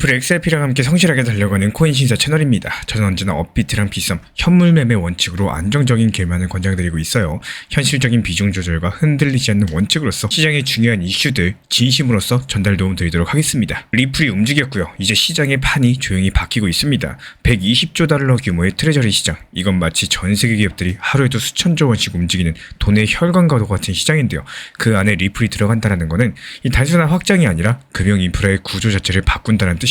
리플 XRP랑 함께 성실하게 달려가는 코인 신사 채널입니다. 저는 언제나 업비트랑 비썸, 현물 매매 원칙으로 안정적인 개만을 권장드리고 있어요. 현실적인 비중 조절과 흔들리지 않는 원칙으로서 시장의 중요한 이슈들 진심으로서 전달 도움 드리도록 하겠습니다. 리플이 움직였고요. 이제 시장의 판이 조용히 바뀌고 있습니다. 120조 달러 규모의 트레저리 시장, 이건 마치 전 세계 기업들이 하루에도 수천조 원씩 움직이는 돈의 혈관과도 같은 시장인데요. 그 안에 리플이 들어간다는 것은 이 단순한 확장이 아니라 금융 인프라의 구조 자체를 바꾼다는 뜻입니다.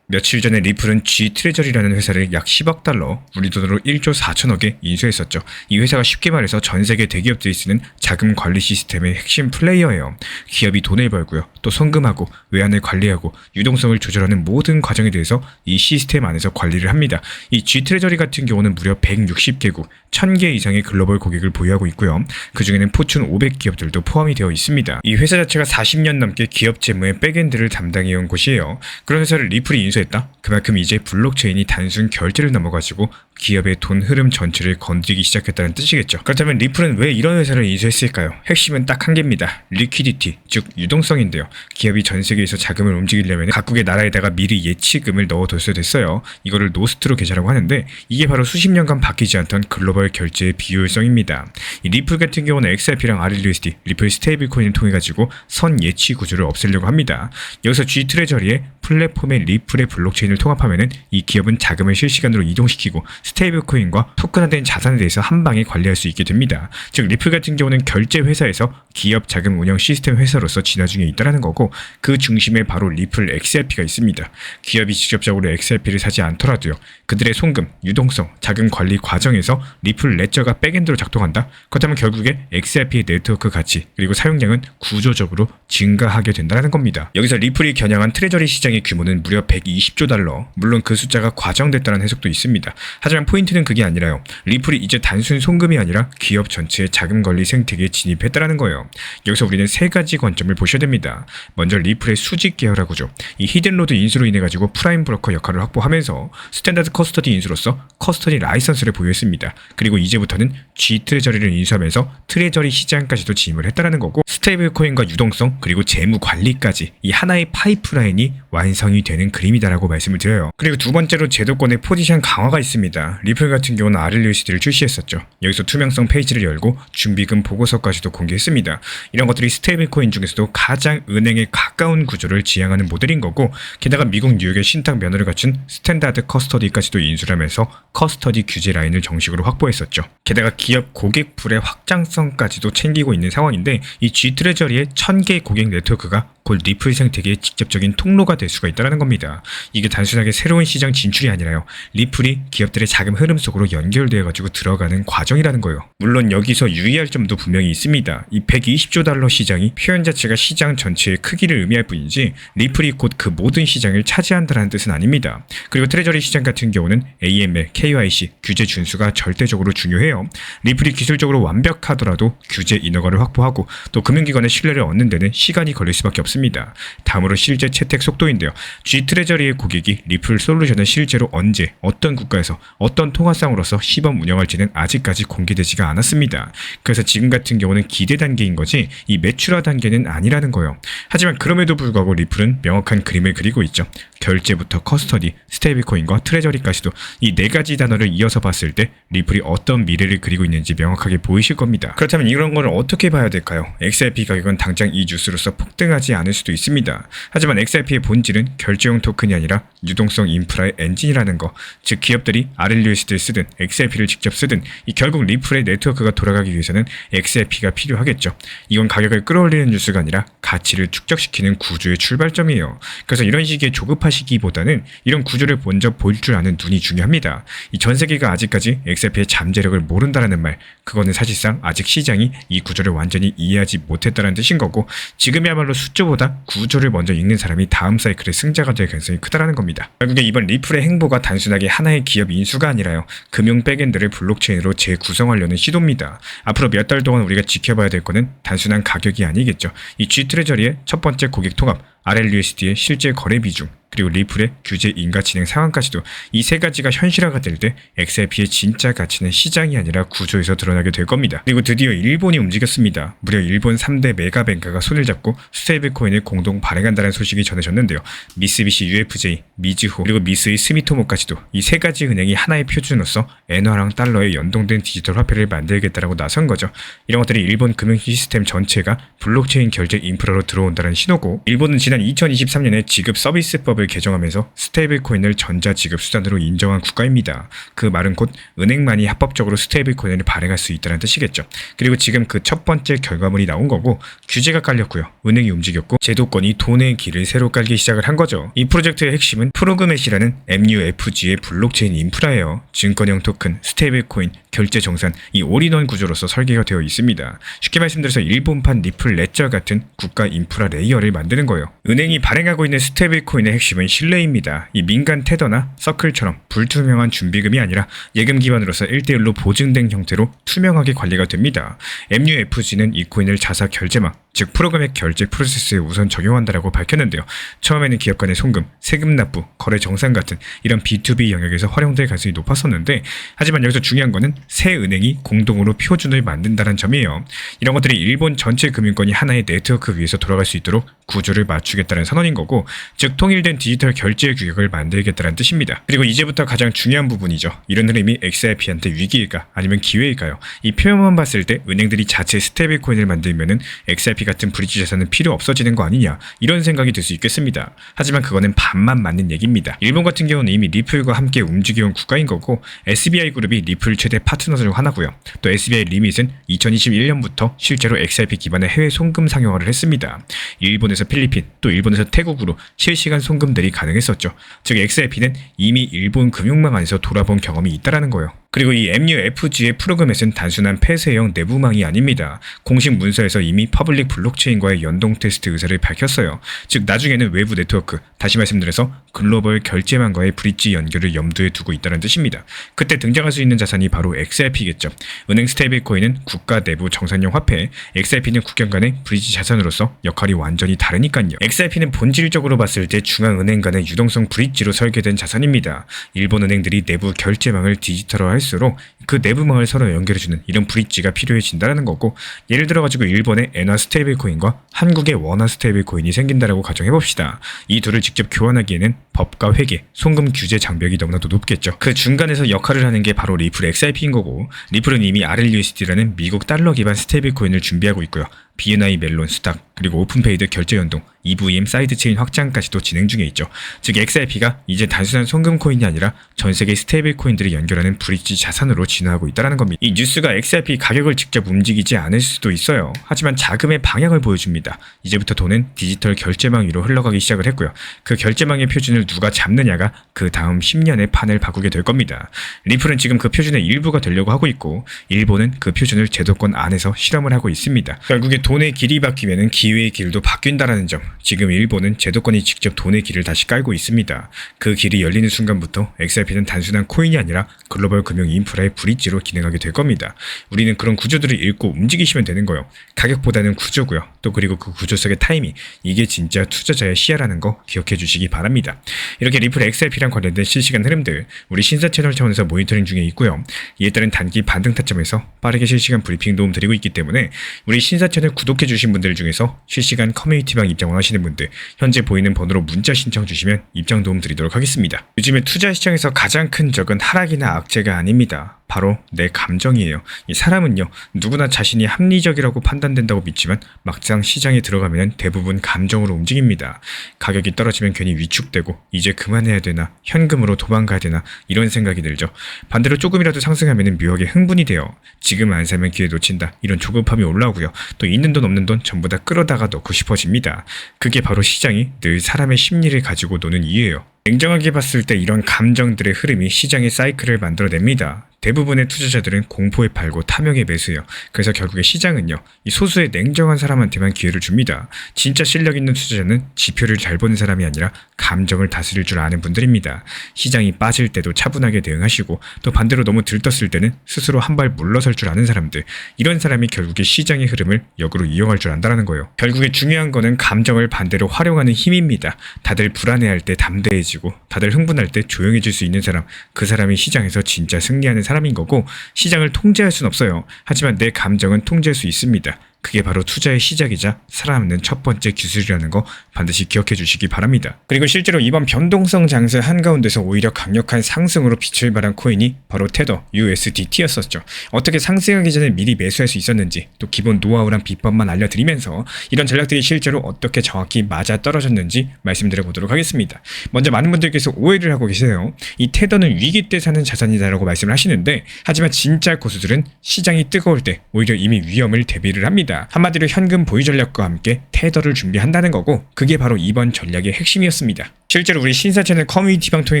며칠 전에 리플은 G 트레저리라는 회사를 약 10억 달러, 우리 돈으로 1조 4천억에 인수했었죠. 이 회사가 쉽게 말해서 전 세계 대기업들이 쓰는 자금 관리 시스템의 핵심 플레이어예요. 기업이 돈을 벌고요, 또 송금하고 외환을 관리하고 유동성을 조절하는 모든 과정에 대해서 이 시스템 안에서 관리를 합니다. 이 G 트레저리 같은 경우는 무려 160개국, 1000개 이상의 글로벌 고객을 보유하고 있고요. 그 중에는 포춘 500 기업들도 포함이 되어 있습니다. 이 회사 자체가 40년 넘게 기업 재무의 백엔드를 담당해온 곳이에요. 그런 회사를 리플이 인수했다? 그만큼 이제 블록체인이 단순 결제를 넘어가지고 기업의 돈 흐름 전체를 건드리기 시작했다는 뜻이겠죠. 그렇다면 리플은 왜 이런 회사를 인수했을까요? 핵심은 딱 한 개입니다. 리퀴디티, 즉 유동성인데요. 기업이 전 세계에서 자금을 움직이려면 각국의 나라에다가 미리 예치금을 넣어뒀어야 됐어요. 이거를 노스트로 계좌라고 하는데 이게 바로 수십 년간 바뀌지 않던 글로벌 결제의 비효율성입니다. 이 리플 같은 경우는 XRP랑 RLUSD, 리플 스테이블 코인을 통해 가지고 선 예치 구조를 없애려고 합니다. 여기서 G 트레저리에 플랫폼의 리플의 블록체인을 통합하면은 이 기업은 자금을 실시간으로 이동시키고 스테이블 코인과 토큰화된 자산에 대해서 한 방에 관리할 수 있게 됩니다. 즉 리플 같은 경우는 결제 회사에서 기업 자금 운영 시스템 회사로서 진화 중에 있다는 거고, 그 중심에 바로 리플 XRP가 있습니다. 기업이 직접적으로 XRP를 사지 않더라도요, 그들의 송금, 유동성, 자금 관리 과정에서 리플 레저가 백엔드로 작동한다? 그렇다면 결국에 XRP의 네트워크 가치 그리고 사용량은 구조적으로 증가하게 된다는 겁니다. 여기서 리플이 겨냥한 트레저리 시장의 규모는 무려 120조 달러, 물론 그 숫자가 과정됐다는 해석도 있습니다. 하지만 포인트는 그게 아니라요. 리플이 이제 단순 송금이 아니라 기업 전체의 자금 관리 생태계에 진입했다는 거예요. 여기서 우리는 세 가지 관점을 보셔야 됩니다. 먼저 리플의 수직 계열하고죠. 이 히든로드 인수로 인해 가지고 프라임 브로커 역할을 확보하면서 스탠다드 커스터디 인수로서 커스터디 라이선스를 보유했습니다. 그리고 이제부터는 G 트레저리를 인수하면서 트레저리 시장까지도 진입을 했다는 거고, 스테이블 코인과 유동성 그리고 재무 관리까지 이 하나의 파이프라인이 완성이 되는 그림이다라고 말씀을 드려요. 그리고 두 번째로 제도권의 포지션 강화가 있습니다. 리플 같은 경우는 RLUSD를 출시했었죠. 여기서 투명성 페이지를 열고 준비금 보고서까지도 공개했습니다. 이런 것들이 스테이블 코인 중에서도 가장 은행에 가까운 구조를 지향하는 모델인 거고, 게다가 미국 뉴욕의 신탁 면허를 갖춘 스탠다드 커스터디까지도 인수를 하면서 커스터디 규제 라인을 정식으로 확보했었죠. 게다가 기업 고객풀의 확장성까지도 챙기고 있는 상황인데, 이 G 트레저리의 1000개 고객 네트워크가 곧 리플 생태계의 직접적인 통로가 될 수가 있다는 겁니다. 이게 단순하게 새로운 시장 진출이 아니라요, 리플이 기업들의 자금 흐름 속으로 연결되어가지고 들어가는 과정이라는 거예요. 물론 여기서 유의할 점도 분명히 있습니다. 이 120조 달러 시장이 표현 자체가 시장 전체의 크기를 의미할 뿐이지 리플이 곧 그 모든 시장을 차지한다는 뜻은 아닙니다. 그리고 트레저리 시장 같은 경우는 AML, KYC, 규제 준수가 절대적으로 중요해요. 리플이 기술적으로 완벽하더라도 규제 인허가를 확보하고 또 금융기관의 신뢰를 얻는 데는 시간이 걸릴 수밖에 없습니다. 다음으로 실제 채택 속도인데요. G 트레저리의 고객이 리플 솔루션을 실제로 언제, 어떤 국가에서, 어떤 통화상으로서 시범 운영할지는 아직까지 공개되지가 않았습니다. 그래서 지금 같은 경우는 기대 단계인 거지 이 매출화 단계는 아니라는 거예요. 하지만 그럼에도 불구하고 리플은 명확한 그림을 그리고 있죠. 결제부터 커스터디, 스테이블 코인과 트레저리까지도 이 네 가지 단어를 이어서 봤을 때 리플이 어떤 미래를 그리고 있는지 명확하게 보이실 겁니다. 그렇다면 이런 걸 어떻게 봐야 될까요? XRP 가격은 당장 이 뉴스로서 폭등하지 않을 수도 있습니다. 하지만 XRP의 본질은 결제용 토큰이 아니라 유동성 인프라의 엔진이라는 거, 즉 기업들이 RLUSD를 쓰든 XRP를 직접 쓰든 이 결국 리플의 네트워크가 돌아가기 위해서는 XRP가 필요하겠죠. 이건 가격을 끌어올리는 뉴스가 아니라 가치를 축적시키는 구조의 출발점이에요. 그래서 이런 식의 조급하시기보다는 이런 구조를 먼저 볼 줄 아는 눈이 중요합니다. 이 전 세계가 아직까지 XRP의 잠재력을 모른다라는 말, 그거는 사실상 아직 시장이 이 구조를 완전히 이해하지 못했다는 뜻인 거고, 지금이야말로 수조보다 구조를 먼저 읽는 사람이 다음 사이클의 승자가 될 가능성이 크다라는 겁니다. 결국에 이번 리플의 행보가 단순하게 하나의 기업 인수가 아니라요, 금융 백엔드를 블록체인으로 재구성하려는 시도입니다. 앞으로 몇 달 동안 우리가 지켜봐야 될 거는 단순한 가격이 아니겠죠. 이 G 트레저리의 첫 번째 고객 통합, RLUSD의 실제 거래 비중, 그리고 리플의 규제 인가 진행 상황까지도 이 세 가지가 현실화가 될 때 XRP의 진짜 가치는 시장이 아니라 구조에서 드러나게 될 겁니다. 그리고 드디어 일본이 움직였습니다. 무려 일본 3대 메가뱅크가 손을 잡고 스테이블 코인을 공동 발행한다는 소식이 전해졌는데요. 미쓰비시 UFJ, 미즈호, 그리고 미쓰이 스미토모까지도 이 세 가지 은행이 하나의 표준으로서 엔화랑 달러에 연동된 디지털 화폐를 만들겠다라고 나선 거죠. 이런 것들이 일본 금융 시스템 전체가 블록체인 결제 인프라로 들어온다는 신호고, 일본은 지난 2023년에 지급 서비스법을 개정하면서 스테이블 코인을 전자지급 수단으로 인정한 국가입니다. 그 말은 곧 은행만이 합법적으로 스테이블 코인을 발행할 수 있다는 뜻이겠죠. 그리고 지금 그 첫 번째 결과물이 나온 거고, 규제가 깔렸고요. 은행이 움직였고, 제도권이 돈의 길을 새로 깔기 시작을 한 거죠. 이 프로젝트의 핵심은 프로그맷이라는 MUFG의 블록체인 인프라예요. 증권형 토큰, 스테이블 코인, 결제 정산, 이 올인원 구조로서 설계가 되어 있습니다. 쉽게 말씀드려서 일본판 리플 레저 같은 국가 인프라 레이어를 만드는 거예요. 은행이 발행하고 있는 스테이블 코인의 핵심은 신뢰입니다. 이 민간 테더나 서클처럼 불투명한 준비금이 아니라 예금 기반으로서 1대1로 보증된 형태로 투명하게 관리가 됩니다. MUFG는 이 코인을 자사 결제망, 즉 프로그램 결제 프로세스에 우선 적용한다라고 밝혔는데요. 처음에는 기업 간의 송금, 세금 납부, 거래 정산 같은 이런 B2B 영역에서 활용될 가능성이 높았었는데, 하지만 여기서 중요한 거는 세 은행이 공동으로 표준을 만든다는 점이에요. 이런 것들이 일본 전체 금융권이 하나의 네트워크 위에서 돌아갈 수 있도록 구조를 맞추겠다는 선언인 거고, 즉 통일된 디지털 결제 규격을 만들겠다는 뜻입니다. 그리고 이제부터 가장 중요한 부분이죠. 이런 흐름이 XRP한테 위기일까 아니면 기회일까요? 이 표현만 봤을 때 은행들이 자체 스테이블 코인을 만들면은 XRP 같은 브릿지 자산은 필요 없어지는 거 아니냐, 이런 생각이 들 수 있겠습니다. 하지만 그거는 반만 맞는 얘기입니다. 일본 같은 경우는 이미 리플과 함께 움직여온 국가인 거고, SBI 그룹이 리플 최대 파트너 중 하나고요. 또 SBI 리밋은 2021년부터 실제로 XRP 기반의 해외 송금 상용화를 했습니다. 일본에서 필리핀, 또 일본에서 태국으로 실시간 송금들이 가능했었죠. 즉 XRP는 이미 일본 금융망 안에서 돌아본 경험이 있다라는 거예요. 그리고 이 MUFG의 프로그램은 단순한 폐쇄형 내부망이 아닙니다. 공식 문서에서 이미 퍼블릭 블록체인과의 연동 테스트 의사를 밝혔어요. 즉 나중에는 외부 네트워크, 다시 말씀드려서 글로벌 결제망과의 브릿지 연결을 염두에 두고 있다는 뜻입니다. 그때 등장할 수 있는 자산이 바로 XRP겠죠. 은행 스테이블 코인은 국가 내부 정산용 화폐, XRP는 국경 간의 브릿지 자산으로서 역할이 완전히 다르니까요. XRP는 본질적으로 봤을 때 중앙은행 간의 유동성 브릿지로 설계된 자산입니다. 일본 은행들이 내부 결제망을 디지털화할 수록 그 내부망을 서로 연결해주는 이런 브릿지가 필요해진다는 거고, 예를 들어가지고 일본의 엔화 스테이블 코인과 한국의 원화 스테이블 코인이 생긴다라고 가정해봅시다. 이 둘을 직접 교환하기에는 법과 회계, 송금 규제 장벽이 너무나도 높겠죠. 그 중간에서 역할을 하는 게 바로 리플 XRP인 거고, 리플은 이미 RLUSD라는 미국 달러 기반 스테이블 코인을 준비하고 있고요. BNI 멜론 스탁, 그리고 오픈페이드 결제 연동, EVM 사이드체인 확장까지도 진행 중에 있죠. 즉 XRP가 이제 단순한 송금 코인이 아니라 전 세계 스테이블 코인들을 연결하는 브릿지 자산으로 진화하고 있다는 겁니다. 이 뉴스가 XRP 가격을 직접 움직이지 않을 수도 있어요. 하지만 자금의 방향을 보여줍니다. 이제부터 돈은 디지털 결제망 위로 흘러가기 시작을 했고요. 그 결제망의 표준을 누가 잡느냐가 그 다음 10년의 판을 바꾸게 될 겁니다. 리플은 지금 그 표준의 일부가 되려고 하고 있고, 일본은 그 표준을 제도권 안에서 실험을 하고 있습니다. 결국에 돈의 길이 바뀌면 기회의 길도 바뀐다라는 점, 지금 일본은 제도권이 직접 돈의 길을 다시 깔고 있습니다. 그 길이 열리는 순간부터 XRP는 단순한 코인이 아니라 글로벌 금융 인프라의 브릿지로 기능하게 될 겁니다. 우리는 그런 구조들을 읽고 움직이시면 되는 거예요. 가격보다는 구조고요. 또 그리고 그 구조 속의 타이밍, 이게 진짜 투자자의 시야라는 거 기억해 주시기 바랍니다. 이렇게 리플 XRP랑 관련된 실시간 흐름들 우리 신사 채널 차원에서 모니터링 중에 있고요. 이에 따른 단기 반등 타점에서 빠르게 실시간 브리핑 도움 드리고 있기 때문에 우리 신사 채널 구독해 주신 분들 중에서 실시간 커뮤니티방 입장 원하시는 분들 현재 보이는 번호로 문자 신청 주시면 입장 도움 드리도록 하겠습니다. 요즘에 투자 시장에서 가장 큰 적은 하락이나 악재가 아닙니다. 바로 내 감정이에요. 이 사람은요, 누구나 자신이 합리적이라고 판단된다고 믿지만 막상 시장에 들어가면 대부분 감정으로 움직입니다. 가격이 떨어지면 괜히 위축되고 이제 그만해야 되나, 현금으로 도망가야 되나 이런 생각이 들죠. 반대로 조금이라도 상승하면 묘하게 흥분이 돼요. 지금 안 사면 기회 놓친다, 이런 조급함이 올라오고요. 또 있는 돈 없는 돈 전부 다 끌어다가 넣고 싶어집니다. 그게 바로 시장이 늘 사람의 심리를 가지고 노는 이유예요. 냉정하게 봤을 때 이런 감정들의 흐름이 시장의 사이클을 만들어냅니다. 대부분의 투자자들은 공포에 팔고 탐욕에 매수해요. 그래서 결국에 시장은요, 이 소수의 냉정한 사람한테만 기회를 줍니다. 진짜 실력 있는 투자자는 지표를 잘 보는 사람이 아니라 감정을 다스릴 줄 아는 분들입니다. 시장이 빠질 때도 차분하게 대응하시고 또 반대로 너무 들떴을 때는 스스로 한 발 물러설 줄 아는 사람들, 이런 사람이 결국에 시장의 흐름을 역으로 이용할 줄 안다는 거예요. 결국에 중요한 거는 감정을 반대로 활용하는 힘입니다. 다들 불안해할 때 담대해지고 다들 흥분할 때 조용해질 수 있는 사람, 그 사람이 시장에서 진짜 승리하는 사람인 거고, 시장을 통제할 순 없어요. 하지만 내 감정은 통제할 수 있습니다. 그게 바로 투자의 시작이자 살아남는 첫 번째 기술이라는 거 반드시 기억해 주시기 바랍니다. 그리고 실제로 이번 변동성 장세 한가운데서 오히려 강력한 상승으로 빛을 발한 코인이 바로 테더 USDT였었죠. 어떻게 상승하기 전에 미리 매수할 수 있었는지, 또 기본 노하우랑 비법만 알려드리면서 이런 전략들이 실제로 어떻게 정확히 맞아 떨어졌는지 말씀드려보도록 하겠습니다. 먼저 많은 분들께서 오해를 하고 계세요. 이 테더는 위기 때 사는 자산이다라고 말씀을 하시는데, 하지만 진짜 고수들은 시장이 뜨거울 때 오히려 이미 위험을 대비를 합니다. 한마디로 현금 보유 전략과 함께 테더를 준비한다는 거고, 그게 바로 이번 전략의 핵심이었습니다. 실제로 우리 신사 채널 커뮤니티 방통해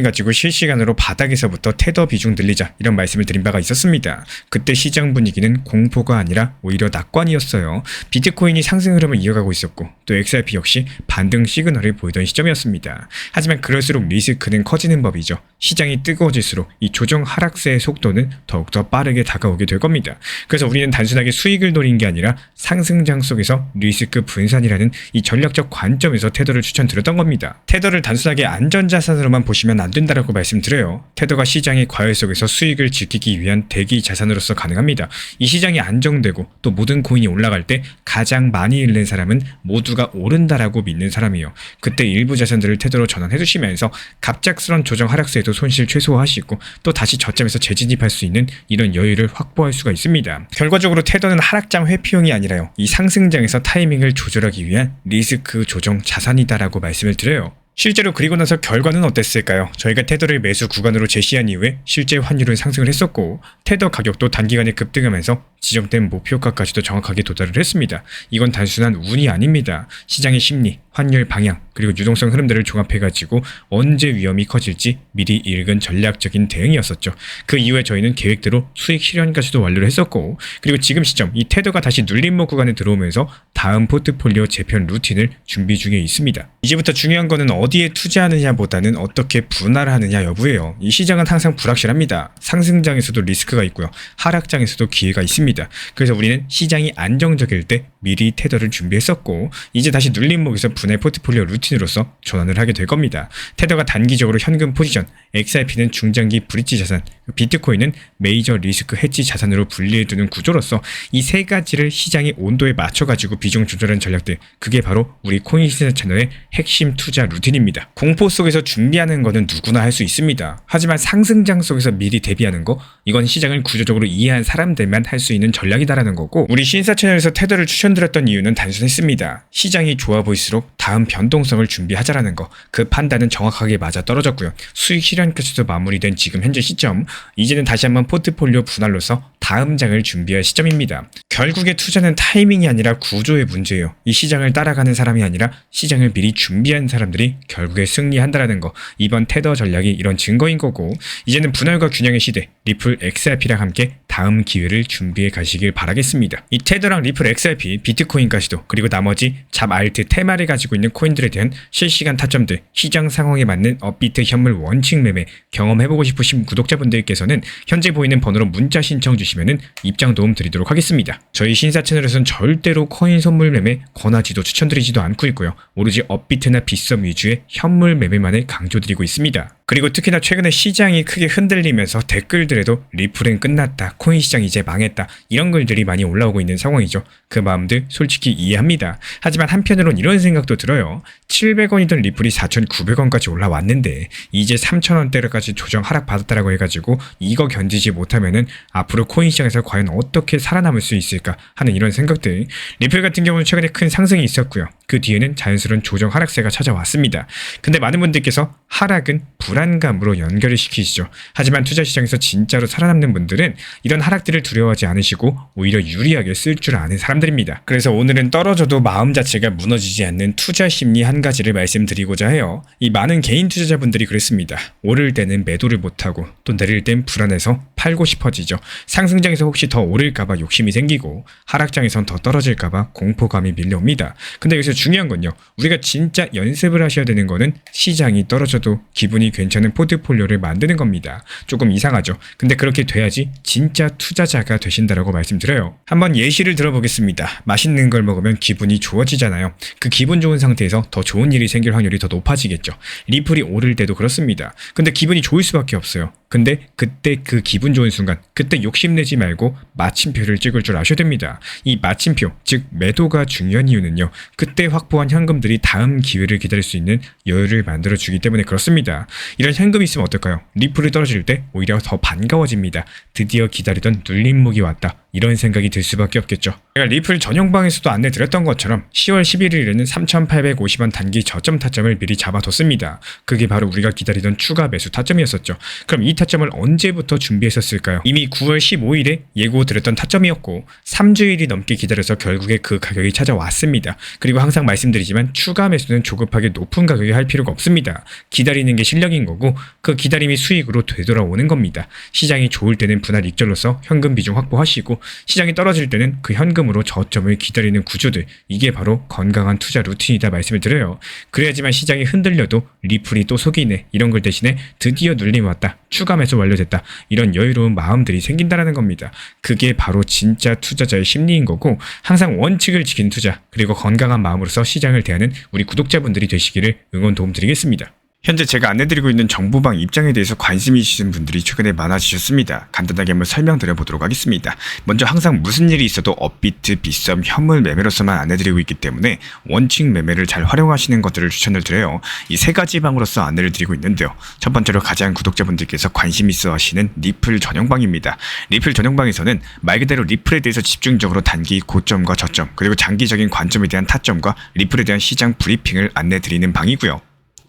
가지고 실시간으로 바닥에서부터 테더 비중 늘리자 이런 말씀을 드린 바가 있었습니다. 그때 시장 분위기는 공포가 아니라 오히려 낙관이었어요. 비트코인이 상승 흐름을 이어가고 있었고 또 XRP 역시 반등 시그널을 보이던 시점이었습니다. 하지만 그럴수록 리스크는 커지는 법이죠. 시장이 뜨거워질수록 이 조정 하락세의 속도는 더욱더 빠르게 다가오게 될 겁니다. 그래서 우리는 단순하게 수익을 노린 게 아니라 상승장 속에서 리스크 분산이라는 이 전략적 관점에서 테더를 추천드렸던 겁니다. 테더를 단순하게 안전자산으로만 보시면 안 된다라고 말씀드려요. 테더가 시장의 과열 속에서 수익을 지키기 위한 대기 자산으로서 가능합니다. 이 시장이 안정되고 또 모든 코인이 올라갈 때 가장 많이 잃는 사람은 모두가 오른다라고 믿는 사람이에요. 그때 일부 자산들을 테더로 전환해 주시면서 갑작스런 조정 하락세에도 손실 최소화하시고 또 다시 저점에서 재진입할 수 있는 이런 여유를 확보할 수가 있습니다. 결과적으로 테더는 하락장 회피용이 아니라요, 이 상승장에서 타이밍을 조절하기 위한 리스크 조정 자산이다라고 말씀을 드려요. 실제로 그리고 나서 결과는 어땠을까요? 저희가 테더를 매수 구간으로 제시한 이후에 실제 환율은 상승을 했었고 테더 가격도 단기간에 급등하면서 지정된 목표가까지도 정확하게 도달을 했습니다. 이건 단순한 운이 아닙니다. 시장의 심리, 환율 방향, 그리고 유동성 흐름들을 종합해가지고 언제 위험이 커질지 미리 읽은 전략적인 대응이었었죠. 그 이후에 저희는 계획대로 수익 실현까지도 완료를 했었고, 그리고 지금 시점 이 테더가 다시 눌림목 구간에 들어오면서 다음 포트폴리오 재편 루틴을 준비 중에 있습니다. 이제부터 중요한 거는 어디에 투자하느냐보다는 어떻게 분할하느냐 여부예요. 이 시장은 항상 불확실합니다. 상승장에서도 리스크가 있고요, 하락장에서도 기회가 있습니다. 그래서 우리는 시장이 안정적일 때 미리 테더를 준비했었고 이제 다시 눌림목에서 분할 포트폴리오 루틴으로서 전환을 하게 될 겁니다. 테더가 단기적으로 현금 포지션, XRP는 중장기 브릿지 자산, 비트코인은 메이저 리스크 해지 자산으로 분리해두는 구조로서 이 세 가지를 시장의 온도에 맞춰가지고 비중 조절한 전략들, 그게 바로 우리 코인신사 채널의 핵심 투자 루틴입니다. 공포 속에서 준비하는 거는 누구나 할 수 있습니다. 하지만 상승장 속에서 미리 대비하는 거, 이건 시장을 구조적으로 이해한 사람들만 할 수 있는 전략이다라는 거고, 우리 신사 채널에서 테더를 추천드렸던 이유는 단순했습니다. 시장이 좋아 보일수록 다음 변동성을 준비하자라는 거, 그 판단은 정확하게 맞아 떨어졌고요. 수익 실현까지도 마무리된 지금 현재 시점, 이제는 다시 한번 포트폴리오 분할로서 다음 장을 준비할 시점입니다. 결국에 투자는 타이밍이 아니라 구조의 문제예요. 이 시장을 따라가는 사람이 아니라 시장을 미리 준비한 사람들이 결국에 승리한다라는 거, 이번 테더 전략이 이런 증거인 거고, 이제는 분할과 균형의 시대, 리플 XRP랑 함께 다음 기회를 준비해 가시길 바라겠습니다. 이 테더랑 리플 XRP, 비트코인까지도, 그리고 나머지 잡 알트 테마를 가지고 있는 코인들에 대한 실시간 타점들, 시장 상황에 맞는 업비트 현물 원칙 매매 경험해보고 싶으신 구독자분들께서는 현재 보이는 번호로 문자 신청 주시면은 입장 도움 드리도록 하겠습니다. 저희 신사 채널에서는 절대로 코인 선물 매매 권하지도 추천드리지도 않고 있고요. 오로지 업비트나 빗썸 위주의 현물 매매만을 강조드리고 있습니다. 그리고 특히나 최근에 시장이 크게 흔들리면서 댓글들에도 리플은 끝났다, 코인 시장 이제 망했다, 이런 글들이 많이 올라오고 있는 상황이죠. 그 마음들 솔직히 이해합니다. 하지만 한편으론 이런 생각도 들어요. 700원이던 리플이 4,900원까지 올라왔는데 이제 3,000원대로까지 조정 하락받았다라고 해가지고 이거 견디지 못하면은 앞으로 코인 시장에서 과연 어떻게 살아남을 수 있을까 하는 이런 생각들. 리플 같은 경우는 최근에 큰 상승이 있었고요. 그 뒤에는 자연스러운 조정 하락세가 찾아왔습니다. 근데 많은 분들께서 하락은 불안감으로 연결을 시키시죠. 하지만 투자 시장에서 진짜로 살아남는 분들은 이런 하락들을 두려워하지 않으시고 오히려 유리하게 쓸 줄 아는 사람들입니다. 그래서 오늘은 떨어져도 마음 자체가 무너지지 않는 투자 심리 한 가지를 말씀드리고자 해요. 이 많은 개인 투자자분들이 그랬습니다. 오를 때는 매도를 못하고 또 내릴 땐 불안해서 팔고 싶어지죠. 상승장에서 혹시 더 오를까봐 욕심이 생기고 하락장에선 더 떨어질까봐 공포감이 밀려옵니다. 근데 여기서 중요한 건요. 우리가 진짜 연습을 하셔야 되는 거는 시장이 떨어져도 기분이 괜찮은 포트폴리오를 만드는 겁니다. 조금 이상하죠. 근데 그렇게 돼야지 진짜 투자자가 되신다라고 말씀드려요. 한번 예시를 들어보겠습니다. 맛있는 걸 먹으면 기분이 좋아지잖아요. 그 기분 좋은 상태에서 더 좋은 일이 생길 확률이 더 높아지겠죠. 리플이 오를 때도 그렇습니다. 근데 기분이 좋을 수밖에 없어요. 근데 그때 그 기분 좋은 순간, 그때 욕심내지 말고 마침표를 찍을 줄 아셔야 됩니다. 이 마침표, 즉 매도가 중요한 이유는요. 그때 확보한 현금들이 다음 기회를 기다릴 수 있는 여유를 만들어주기 때문에 그렇습니다. 이런 현금이 있으면 어떨까요? 리플이 떨어질 때 오히려 더 반가워집니다. 드디어 기다리던 눌림목이 왔다. 이런 생각이 들 수밖에 없겠죠. 제가 리플 전용방에서도 안내드렸던 것처럼 10월 11일에는 3,850원 단기 저점 타점을 미리 잡아뒀습니다. 그게 바로 우리가 기다리던 추가 매수 타점이었었죠. 그럼 이 타점을 언제부터 준비했었을까요? 이미 9월 15일에 예고드렸던 타점이었고 3주일이 넘게 기다려서 결국에 그 가격이 찾아왔습니다. 그리고 항상 말씀드리지만 추가 매수는 조급하게 높은 가격에 할 필요가 없습니다. 기다리는 게 실력인 거고 그 기다림이 수익으로 되돌아오는 겁니다. 시장이 좋을 때는 분할 익절로서 현금 비중 확보하시고 시장이 떨어질 때는 그 현금으로 저점을 기다리는 구조들, 이게 바로 건강한 투자 루틴이다 말씀을 드려요. 그래야지만 시장이 흔들려도 리플이 또 속이네 이런 걸 대신에 드디어 눌림 왔다, 추가 매수 완료됐다, 이런 여유로운 마음들이 생긴다라는 겁니다. 그게 바로 진짜 투자자의 심리인 거고 항상 원칙을 지키는 투자, 그리고 건강한 마음으로서 시장을 대하는 우리 구독자분들이 되시기를 응원 도움 드리겠습니다. 현재 제가 안내드리고 있는 정보방 입장에 대해서 관심이 있으신 분들이 최근에 많아지셨습니다. 간단하게 한번 설명드려 보도록 하겠습니다. 먼저 항상 무슨 일이 있어도 업비트, 빗썸, 현물 매매로서만 안내드리고 있기 때문에 원칙 매매를 잘 활용하시는 것들을 추천을 드려요. 이 세 가지 방으로서 안내를 드리고 있는데요. 첫 번째로 가장 구독자분들께서 관심 있어 하시는 리플 전용방입니다. 리플 전용방에서는 말 그대로 리플에 대해서 집중적으로 단기 고점과 저점, 그리고 장기적인 관점에 대한 타점과 리플에 대한 시장 브리핑을 안내드리는 방이고요.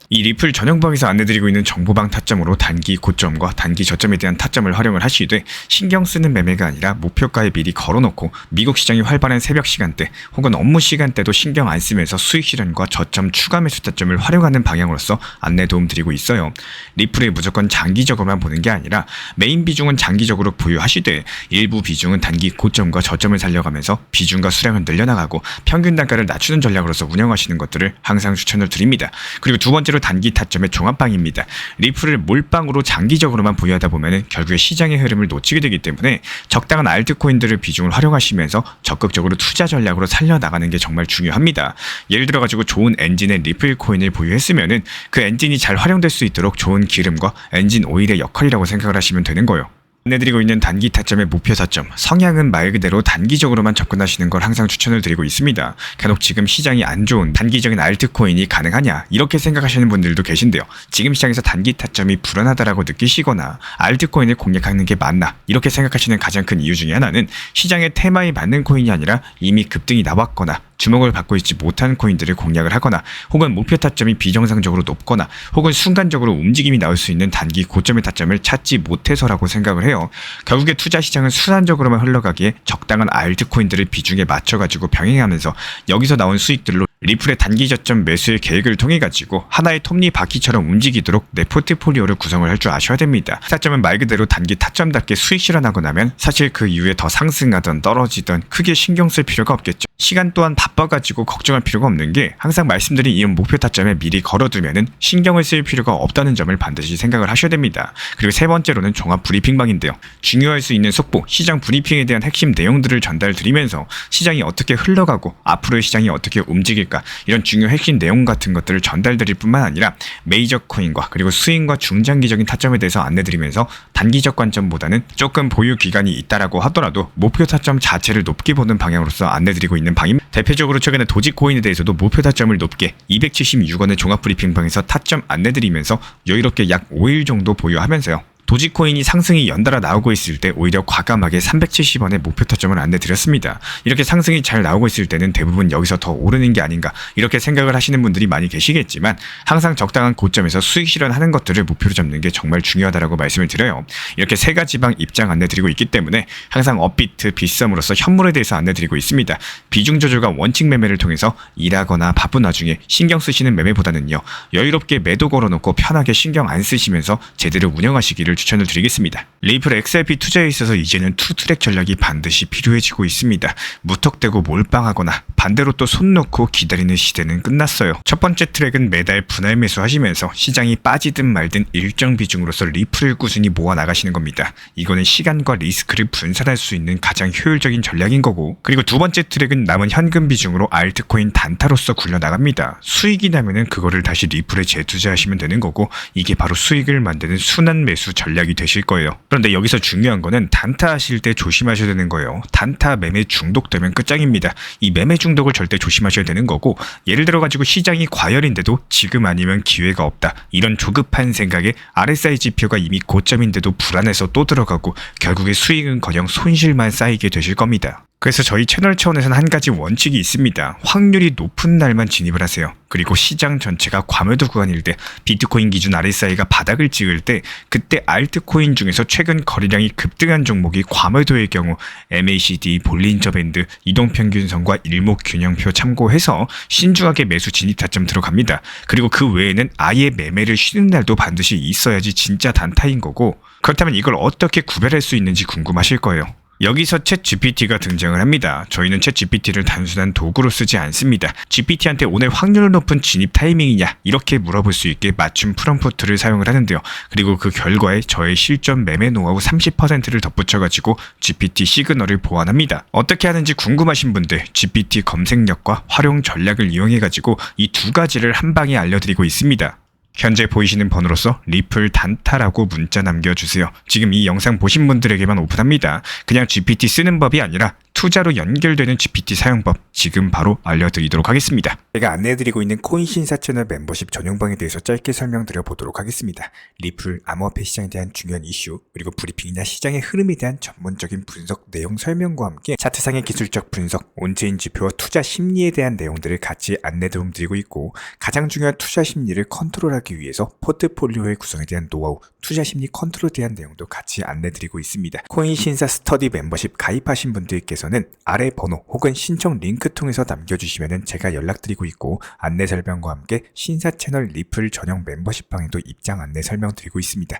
이 리플 전용방에서 안내드리고 있는 정보방 타점으로 단기 고점과 단기 저점에 대한 타점을 활용을 하시되 신경 쓰는 매매가 아니라 목표가에 미리 걸어놓고 미국 시장이 활발한 새벽 시간대 혹은 업무 시간대도 신경 안 쓰면서 수익 실현과 저점 추가 매수 타점을 활용하는 방향으로서 안내 도움 드리고 있어요. 리플에 무조건 장기적으로만 보는 게 아니라 메인 비중은 장기적으로 보유하시되 일부 비중은 단기 고점과 저점을 살려가면서 비중과 수량을 늘려나가고 평균 단가를 낮추는 전략으로서 운영하시는 것들을 항상 추천을 드립니다. 그리고 두 번째로 단기 타점의 종합방입니다. 리플을 몰빵으로 장기적으로만 보유하다 보면 결국에 시장의 흐름을 놓치게 되기 때문에 적당한 알트코인들을 비중을 활용하시면서 적극적으로 투자 전략으로 살려나가는 게 정말 중요합니다. 예를 들어가지고 좋은 엔진의 리플 코인을 보유했으면 그 엔진이 잘 활용될 수 있도록 좋은 기름과 엔진 오일의 역할이라고 생각을 하시면 되는 거예요. 안내드리고 있는 단기 타점의 목표 타점, 성향은 말 그대로 단기적으로만 접근하시는 걸 항상 추천을 드리고 있습니다. 간혹 지금 시장이 안 좋은 단기적인 알트코인이 가능하냐 이렇게 생각하시는 분들도 계신데요. 지금 시장에서 단기 타점이 불안하다라고 느끼시거나 알트코인을 공략하는 게 맞나 이렇게 생각하시는 가장 큰 이유 중에 하나는 시장의 테마에 맞는 코인이 아니라 이미 급등이 나왔거나 주목을 받고 있지 못한 코인들을 공략을 하거나 혹은 목표 타점이 비정상적으로 높거나 혹은 순간적으로 움직임이 나올 수 있는 단기 고점의 타점을 찾지 못해서라고 생각을 해요. 결국에 투자 시장은 순환적으로만 흘러가기에 적당한 알트코인들을 비중에 맞춰가지고 병행하면서 여기서 나온 수익들로 리플의 단기 저점 매수의 계획을 통해 가지고 하나의 톱니바퀴처럼 움직이도록 내 포트폴리오를 구성을 할 줄 아셔야 됩니다. 타점은 말 그대로 단기 타점답게 수익 실현하고 나면 사실 그 이후에 더 상승하던 떨어지던 크게 신경 쓸 필요가 없겠죠. 시간 또한 바빠가지고 걱정할 필요가 없는 게 항상 말씀드린 이런 목표 타점에 미리 걸어두면은 신경을 쓸 필요가 없다는 점을 반드시 생각을 하셔야 됩니다. 그리고 세 번째로는 종합 브리핑방인데요. 중요할 수 있는 속보, 시장 브리핑에 대한 핵심 내용들을 전달드리면서 시장이 어떻게 흘러가고 앞으로의 시장이 어떻게 움직일까 이런 중요 핵심 내용 같은 것들을 전달드릴 뿐만 아니라 메이저 코인과 그리고 수익과 중장기적인 타점에 대해서 안내드리면서 단기적 관점보다는 조금 보유 기간이 있다라고 하더라도 목표 타점 자체를 높게 보는 방향으로서 안내드리고 있는 방입니다. 대표적으로 최근에 도지코인에 대해서도 목표 타점을 높게 276원의 종합 브리핑방에서 타점 안내드리면서 여유롭게 약 5일 정도 보유하면서요. 도지코인이 상승이 연달아 나오고 있을 때 오히려 과감하게 370원의 목표 타점을 안내드렸습니다. 이렇게 상승이 잘 나오고 있을 때는 대부분 여기서 더 오르는 게 아닌가 이렇게 생각을 하시는 분들이 많이 계시겠지만 항상 적당한 고점에서 수익 실현하는 것들을 목표로 잡는 게 정말 중요하다고 말씀을 드려요. 이렇게 세 가지 방 입장 안내드리고 있기 때문에 항상 업비트, 빗썸으로서 현물에 대해서 안내드리고 있습니다. 비중 조절과 원칙 매매를 통해서 일하거나 바쁜 와중에 신경 쓰시는 매매보다는요, 여유롭게 매도 걸어놓고 편하게 신경 안 쓰시면서 제대로 운영하시기를 추천을 드리겠습니다. 리플 XRP 투자에 있어서 이제는 투트랙 전략이 반드시 필요해지고 있습니다. 무턱대고 몰빵하거나 반대로 또 손 놓고 기다리는 시대는 끝났어요. 첫 번째 트랙은 매달 분할 매수하시면서 시장이 빠지든 말든 일정 비중으로서 리플을 꾸준히 모아 나가시는 겁니다. 이거는 시간과 리스크를 분산할 수 있는 가장 효율적인 전략인 거고, 그리고 두 번째 트랙은 남은 현금 비중으로 알트코인 단타로서 굴려나갑니다. 수익이 나면은 그거를 다시 리플에 재투자하시면 되는 거고, 이게 바로 수익을 만드는 순환 매수 전략이 되실 거예요. 그런데 여기서 중요한 거는 단타 하실 때 조심하셔야 되는 거예요. 단타 매매 중독되면 끝장입니다. 이 매매 중독을 절대 조심하셔야 되는 거고, 예를 들어 가지고 시장이 과열인데도 지금 아니면 기회가 없다, 이런 조급한 생각에 RSI 지표가 이미 고점인데도 불안해서 또 들어가고 결국에 수익은커녕 손실만 쌓이게 되실 겁니다. 그래서 저희 채널 차원에서는 한 가지 원칙이 있습니다. 확률이 높은 날만 진입을 하세요. 그리고 시장 전체가 과매도 구간일 때, 비트코인 기준 RSI가 바닥을 찍을 때, 그때 알트코인 중에서 최근 거래량이 급등한 종목이 과매도의 경우 MACD, 볼린저 밴드, 이동평균선과 일목균형표 참고해서 신중하게 매수 진입 타점 들어갑니다. 그리고 그 외에는 아예 매매를 쉬는 날도 반드시 있어야지 진짜 단타인 거고, 그렇다면 이걸 어떻게 구별할 수 있는지 궁금하실 거예요. 여기서 챗 GPT가 등장을 합니다. 저희는 챗 GPT를 단순한 도구로 쓰지 않습니다. GPT한테 오늘 확률 높은 진입 타이밍이냐 이렇게 물어볼 수 있게 맞춤 프롬프트를 사용을 하는데요. 그리고 그 결과에 저의 실전 매매 노하우 30%를 덧붙여가지고 GPT 시그널을 보완합니다. 어떻게 하는지 궁금하신 분들 GPT 검색력과 활용 전략을 이용해가지고 이 두 가지를 한 방에 알려드리고 있습니다. 현재 보이시는 번호로서 리플 단타라고 문자 남겨주세요. 지금 이 영상 보신 분들에게만 오픈합니다. 그냥 GPT 쓰는 법이 아니라 투자로 연결되는 GPT 사용법 지금 바로 알려드리도록 하겠습니다. 제가 안내해드리고 있는 코인 신사 채널 멤버십 전용방에 대해서 짧게 설명드려 보도록 하겠습니다. 리플, 암호화폐 시장에 대한 중요한 이슈, 그리고 브리핑이나 시장의 흐름에 대한 전문적인 분석 내용 설명과 함께 차트상의 기술적 분석, 온체인 지표와 투자 심리에 대한 내용들을 같이 안내 도움드리고 있고, 가장 중요한 투자 심리를 컨트롤하기 위해서 포트폴리오의 구성에 대한 노하우, 투자 심리 컨트롤에 대한 내용도 같이 안내드리고 있습니다. 코인 신사 스터디 멤버십 가입하신 분들께서는 아래 번호 혹은 신청 링크 통해서 남겨주시면 제가 연락드리고 있고, 안내 설명과 함께 신사 채널 리플 전용 멤버십 방에도 입장 안내 설명드리고 있습니다.